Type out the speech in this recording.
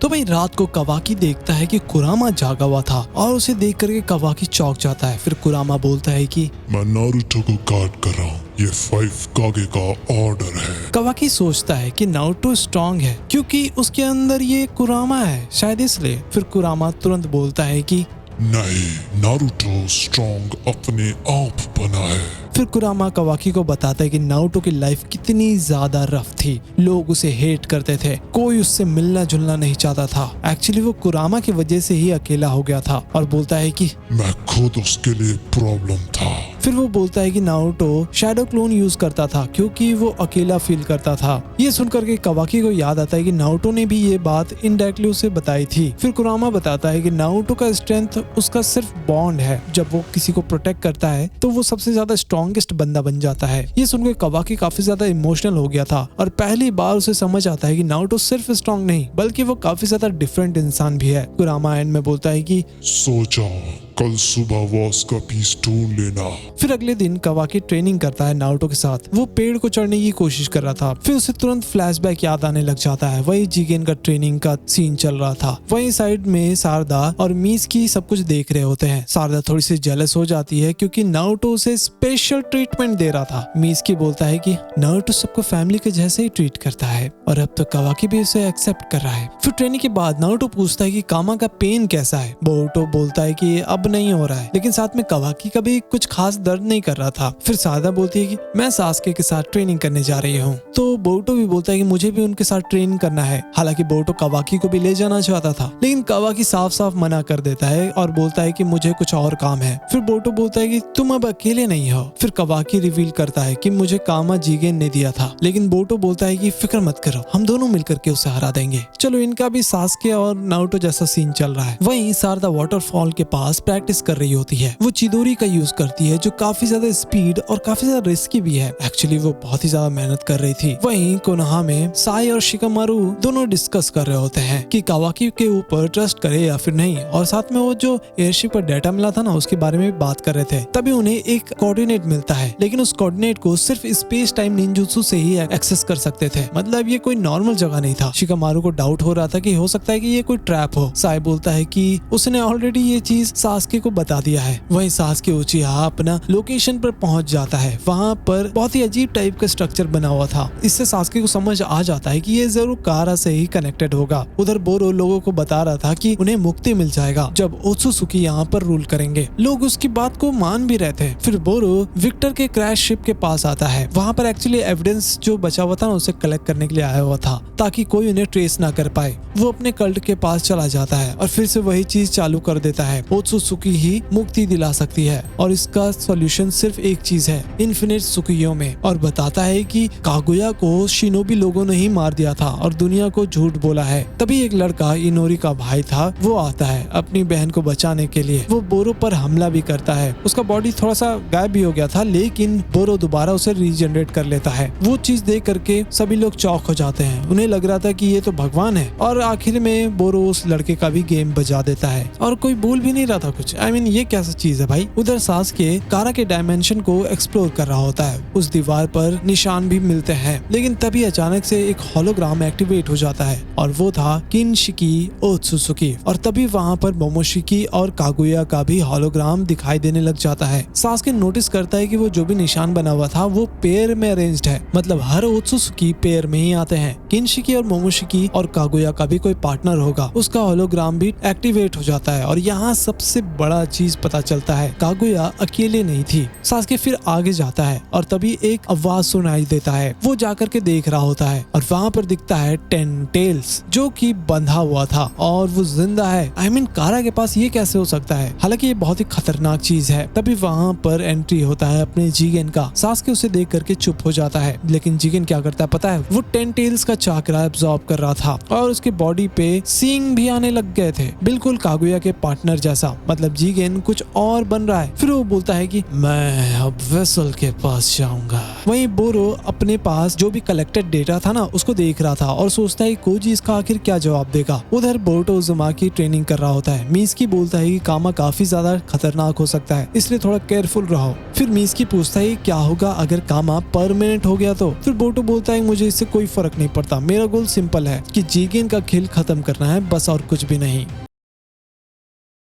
तो भाई रात को कवाकी देखता है कि कुरामा जागा हुआ था और उसे देख करके कवाकी चौंक जाता है। फिर कुरामा बोलता है कि मैं नारुतो को गार्ड कर रहा हूँ, ये 5 कागे का ऑर्डर है। कवाकी सोचता है कि नारुतो स्ट्रांग है क्योंकि उसके अंदर ये कुरामा है, शायद इसलिए। फिर कुरामा तुरंत बोलता है कि नहीं, नारुतो स्ट्रांग अपने आप बना है। फिर कुरामा कवाकी को बताता है कि नारुतो की लाइफ कितनी ज्यादा रफ थी, लोग उसे हेट करते थे, कोई उससे मिलना जुलना नहीं चाहता था। एक्चुअली वो कुरामा की वजह से ही अकेला हो गया था और बोलता है कि मैं खुद उसके लिए प्रॉब्लम था। फिर वो बोलता है कि नारुतो शैडो क्लोन यूज करता था क्योंकि वो अकेला फील करता था। ये सुनकर के कवाकी को याद आता है कि नारुतो ने भी ये बात इनडायरेक्टली उसे बताई थी। फिर कुरामा बताता है कि नारुतो का स्ट्रेंथ उसका सिर्फ बॉन्ड है, जब वो किसी को प्रोटेक्ट करता है तो वो सबसे ज्यादा स्ट्रॉन्गेस्ट बंदा बन जाता है। ये सुनकर कवाकी काफी ज्यादा इमोशनल हो गया था और पहली बार उसे समझ आता है कि नारुतो सिर्फ स्ट्रॉन्ग नहीं बल्कि वो काफी ज्यादा डिफरेंट इंसान भी है। कुरामा एंड में बोलता है कि सो जाओ, कल सुबह वॉस का पीस ढूंढ लेना। फिर अगले दिन कवाकी ट्रेनिंग करता है नारुतो के साथ। वो पेड़ को चढ़ने की कोशिश कर रहा था, फिर उसे तुरंत फ्लैशबैक याद आने लग जाता है। वही जिगेन का ट्रेनिंग का सीन चल रहा था। वही साइड में सारदा और मीस की सब कुछ देख रहे होते हैं। सारदा थोड़ी सी जेलस हो जाती है क्योंकि नारुतो उसे स्पेशल ट्रीटमेंट दे रहा था। मीस की बोलता है कि नारुतो सबको फैमिली के जैसे ही ट्रीट करता है और अब तो कवाकी भी उसे एक्सेप्ट कर रहा है। फिर ट्रेनिंग के बाद नारुतो पूछता है कि कामा का पेन कैसा है। बोरुतो बोलता है कि अब नहीं हो रहा है, लेकिन साथ में कवाकी का भी कुछ खास दर्द नहीं कर रहा था। फिर सारदा बोलती है कि मैं सास्के के साथ ट्रेनिंग करने जा रही हूँ। तो बोरुतो भी बोलता है कि मुझे भी उनके साथ ट्रेनिंग करना है। हालांकि बोरुतो कवाकी को भी ले जाना चाहता था, लेकिन कवाकी साफ साफ मना कर देता है और बोलता है कि मुझे कुछ और काम है। फिर बोरुतो बोलता है कि तुम अब अकेले नहीं हो। फिर कवाकी रिवील करता है कि मुझे कामा जिगेन ने दिया था, लेकिन बोरुतो बोलता है कि फिक्र मत करो, हम दोनों मिलकर के उसे हरा देंगे। चलो, इनका भी सास्के और नारुतो जैसा सीन चल रहा है। वहीं सारदा वाटरफॉल के पास प्रैक्टिस कर रही होती है। वो चिदोरी का यूज करती है जो काफी ज्यादा स्पीड और काफी ज्यादा रिस्की भी है। एक्चुअली वो बहुत ही ज्यादा मेहनत कर रही थी। वहीं कोनोहा में साई और शिकामारू दोनों डिस्कस कर रहे होते हैं कि कावाकी के ऊपर ट्रस्ट करे या फिर नहीं, और साथ में वो जो एयरशिप पर डाटा मिला था ना उसके बारे में भी बात कर रहे थे। तभी उन्हें एक कोऑर्डिनेट मिलता है, लेकिन उस कोऑर्डिनेट को सिर्फ स्पेस टाइम निंजुत्सु से ही एक्सेस कर सकते थे। मतलब ये कोई नॉर्मल जगह नहीं था। शिकामारू को डाउट हो रहा था कि हो सकता है कि ये कोई ट्रैप हो। साई बोलता है कि उसने ऑलरेडी ये चीज सास्के को बता दिया है। वहीं सास्के उचिहा अपना लोकेशन पर पहुंच जाता है। वहां पर बहुत ही अजीब टाइप का स्ट्रक्चर बना हुआ था। इससे सास्के को समझ आ जाता है कि ये जरूर कारा से ही कनेक्टेड होगा। उधर बोरो लोगों को बता रहा था कि उन्हें मुक्ति मिल जाएगा जब ओत्सुसुकी यहाँ पर रूल करेंगे। लोग उसकी बात को मान भी रहे थे। फिर बोरो विक्टर के क्रैश शिप के पास आता है। वहाँ पर एक्चुअली एविडेंस जो बचा हुआ था ना उसे कलेक्ट करने के लिए आया हुआ था ताकि कोई उन्हें ट्रेस ना कर पाए। वो अपने कल्ट के पास चला जाता है और फिर से वही चीज चालू कर देता है। ओत्सुसुकी ही मुक्ति दिला सकती है और इसका सॉल्यूशन सिर्फ एक चीज है, इन्फिनिट सुकियो में, और बताता है कि कागुया को शिनोबी लोगों ने ही मार दिया था और दुनिया को झूठ बोला है। तभी एक लड़का इनोरी का भाई था, वो आता है अपनी बहन को बचाने के लिए। वो बोरो पर हमला भी करता है। उसका बॉडी थोड़ा सा गायब भी हो गया था, लेकिन बोरो दोबारा उसे रीजनरेट कर लेता है। वो चीज देख करके सभी लोग चौंक हो जाते हैं। उन्हें लग रहा था कि ये तो भगवान है, और आखिर में बोरो उस लड़के का भी गेम बजा देता है और कोई बोल भी नहीं रहा था कुछ। I mean, ये कैसा चीज है भाई। उधर सास्के कारा के डायमेंशन को एक्सप्लोर कर रहा होता है। उस दीवार पर निशान भी मिलते हैं, लेकिन तभी अचानक से एक होलोग्राम एक्टिवेट हो जाता है और वो था किनशिकी ओत्सुसुकी। और तभी वहाँ पर मोमोशिकी और कागुया का भी होलोग्राम दिखाई देने लग जाता है। सास्के नोटिस करता है कि वो जो भी निशान बना हुआ था वो पेयर में अरेंज्ड है, मतलब हर ओत्सुसुकी पेयर में ही आते हैं। किनशिकी और मोमोशिकी और कागुया का भी कोई पार्टनर होगा, उसका होलोग्राम भी एक्टिवेट हो जाता है। और यहाँ सबसे बड़ा चीज पता चलता है, कागुया अकेले नहीं थी। सास्के फिर आगे जाता है और तभी एक आवाज सुनाई देता है। वो जाकर के देख रहा होता है और वहाँ पर दिखता है 10 टेल्स जो कि बंधा हुआ था और वो जिंदा है। I mean, कारा के पास ये कैसे हो सकता है? हालांकि ये बहुत ही खतरनाक चीज है। तभी वहाँ पर एंट्री होता है अपने जिगेन का। सास्के उसे देख करके चुप हो जाता है, लेकिन जिगेन क्या करता है पता है? वो 10 टेल्स का चाकरा एब्जॉर्ब कर रहा था और उसके बॉडी पे सींग भी आने लग गए थे, बिल्कुल कागुया के पार्टनर जैसा। मतलब मतलब जीगेन कुछ और बन रहा है। फिर वो बोलता है कि मैं अब वेसल के पास जाऊंगा। वहीं बोरो अपने पास जो भी कलेक्टेड डेटा था ना उसको देख रहा था और सोचता है कोजी इसका आखिर क्या जवाब देगा। उधर बोरुतो उज़ुमाकी ट्रेनिंग कर रहा होता है। मीज़की बोलता है कि कामा काफी ज्यादा खतरनाक हो सकता है, इसलिए थोड़ा केयरफुल रहो। फिर मीज़की पूछता है क्या होगा अगर कामा परमानेंट हो गया तो। फिर बोरुतो बोलता है मुझे इससे कोई फर्क नहीं पड़ता, मेरा गोल सिंपल है कि जीगेन का खेल खत्म करना है बस, और कुछ भी नहीं।